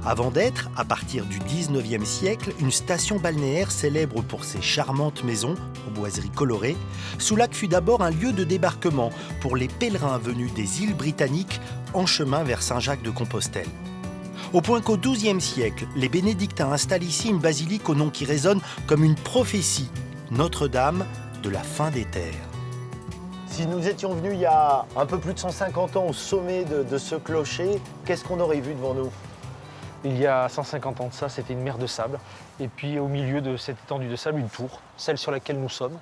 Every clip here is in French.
Avant d'être, à partir du 19e siècle, une station balnéaire célèbre pour ses charmantes maisons aux boiseries colorées, Soulac fut d'abord un lieu de débarquement pour les pèlerins venus des îles britanniques en chemin vers Saint-Jacques-de-Compostelle. Au point qu'au XIIe siècle, les bénédictins installent ici une basilique au nom qui résonne comme une prophétie, Notre-Dame de la fin des terres. Si nous étions venus il y a un peu plus de 150 ans au sommet de ce clocher, qu'est-ce qu'on aurait vu devant nous? Il y a 150 ans de ça, c'était une mer de sable. Et puis au milieu de cette étendue de sable, une tour, celle sur laquelle nous sommes,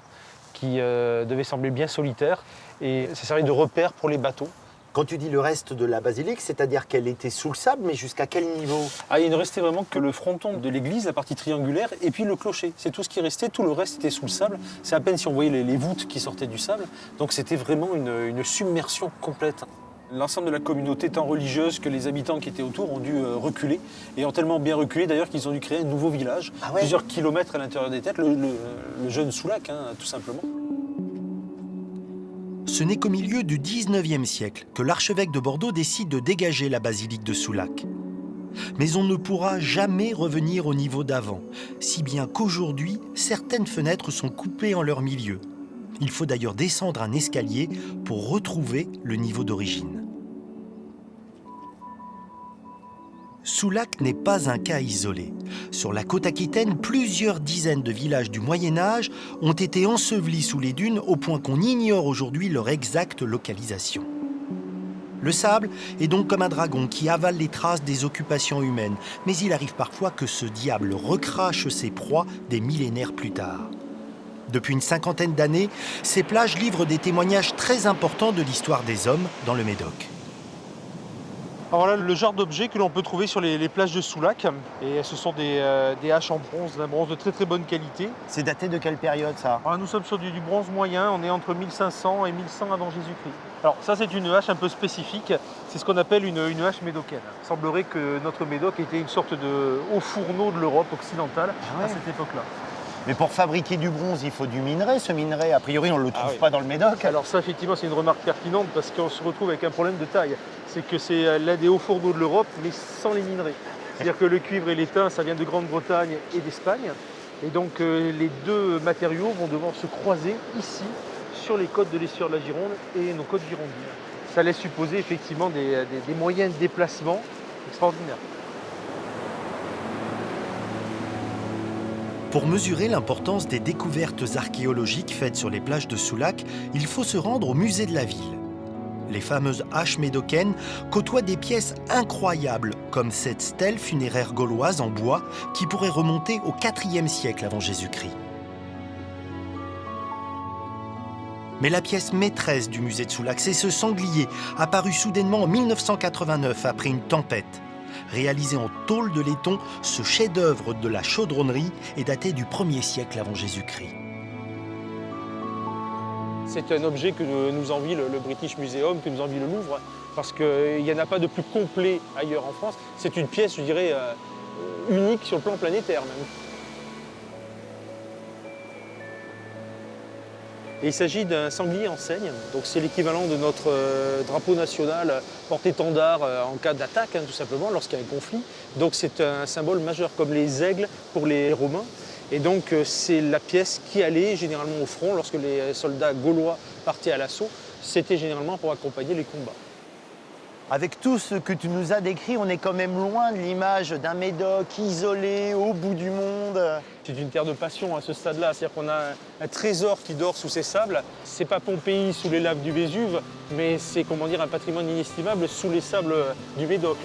qui devait sembler bien solitaire. Et ça servait de repère pour les bateaux. Quand tu dis le reste de la basilique, c'est-à-dire qu'elle était sous le sable, mais jusqu'à quel niveau? Ah, il ne restait vraiment que le fronton de l'église, la partie triangulaire, et puis le clocher. C'est tout ce qui restait, tout le reste était sous le sable. C'est à peine si on voyait les voûtes qui sortaient du sable. Donc c'était vraiment une submersion complète. L'ensemble de la communauté, tant religieuse que les habitants qui étaient autour, ont dû reculer. Et ont tellement bien reculé d'ailleurs qu'ils ont dû créer un nouveau village, plusieurs kilomètres à l'intérieur des têtes, le jeune Soulac, tout simplement. Ce n'est qu'au milieu du 19e siècle que l'archevêque de Bordeaux décide de dégager la basilique de Soulac. Mais on ne pourra jamais revenir au niveau d'avant, si bien qu'aujourd'hui, certaines fenêtres sont coupées en leur milieu. Il faut d'ailleurs descendre un escalier pour retrouver le niveau d'origine. Soulac n'est pas un cas isolé. Sur la côte aquitaine, plusieurs dizaines de villages du Moyen-Âge ont été ensevelis sous les dunes au point qu'on ignore aujourd'hui leur exacte localisation. Le sable est donc comme un dragon qui avale les traces des occupations humaines, mais il arrive parfois que ce diable recrache ses proies des millénaires plus tard. Depuis une cinquantaine d'années, ces plages livrent des témoignages très importants de l'histoire des hommes dans le Médoc. Alors là, le genre d'objets que l'on peut trouver sur les plages de Soulac, et ce sont des haches en bronze, d'un bronze de très très bonne qualité. C'est daté de quelle période ça? Alors, nous sommes sur du bronze moyen, on est entre 1500 et 1100 avant Jésus-Christ. Alors ça c'est une hache un peu spécifique, c'est ce qu'on appelle une hache médocaine. Il semblerait que notre Médoc était une sorte de haut fourneau de l'Europe occidentale à cette époque-là. Mais pour fabriquer du bronze, il faut du minerai. Ce minerai, a priori, on ne le trouve pas dans le Médoc. Alors ça, effectivement, c'est une remarque pertinente parce qu'on se retrouve avec un problème de taille. C'est que c'est l'un des hauts fourneaux de l'Europe, mais sans les minerais. C'est-à-dire que le cuivre et l'étain, ça vient de Grande-Bretagne et d'Espagne. Et donc les deux matériaux vont devoir se croiser ici, sur les côtes de l'estuaire de la Gironde et nos côtes girondines. Ça laisse supposer effectivement des moyens de déplacement extraordinaires. Pour mesurer l'importance des découvertes archéologiques faites sur les plages de Soulac, il faut se rendre au musée de la ville. Les fameuses haches médocaines côtoient des pièces incroyables, comme cette stèle funéraire gauloise en bois qui pourrait remonter au IVe siècle avant Jésus-Christ. Mais la pièce maîtresse du musée de Soulac, c'est ce sanglier, apparu soudainement en 1989 après une tempête. Réalisé en tôle de laiton, ce chef-d'œuvre de la chaudronnerie est daté du 1er siècle avant Jésus-Christ. C'est un objet que nous envie le British Museum, que nous envie le Louvre, parce qu'il n'y en a pas de plus complet ailleurs en France. C'est une pièce, je dirais, unique sur le plan planétaire même. Et il s'agit d'un sanglier en seigne, donc c'est l'équivalent de notre drapeau national porte-étendard en cas d'attaque, tout simplement, lorsqu'il y a un conflit. Donc c'est un symbole majeur, comme les aigles pour les Romains. Et donc c'est la pièce qui allait généralement au front lorsque les soldats gaulois partaient à l'assaut. C'était généralement pour accompagner les combats. Avec tout ce que tu nous as décrit, on est quand même loin de l'image d'un Médoc isolé au bout du monde. C'est une terre de passion à ce stade-là, c'est-à-dire qu'on a un trésor qui dort sous ces sables. C'est pas Pompéi sous les laves du Vésuve, mais c'est, comment dire, un patrimoine inestimable sous les sables du Médoc.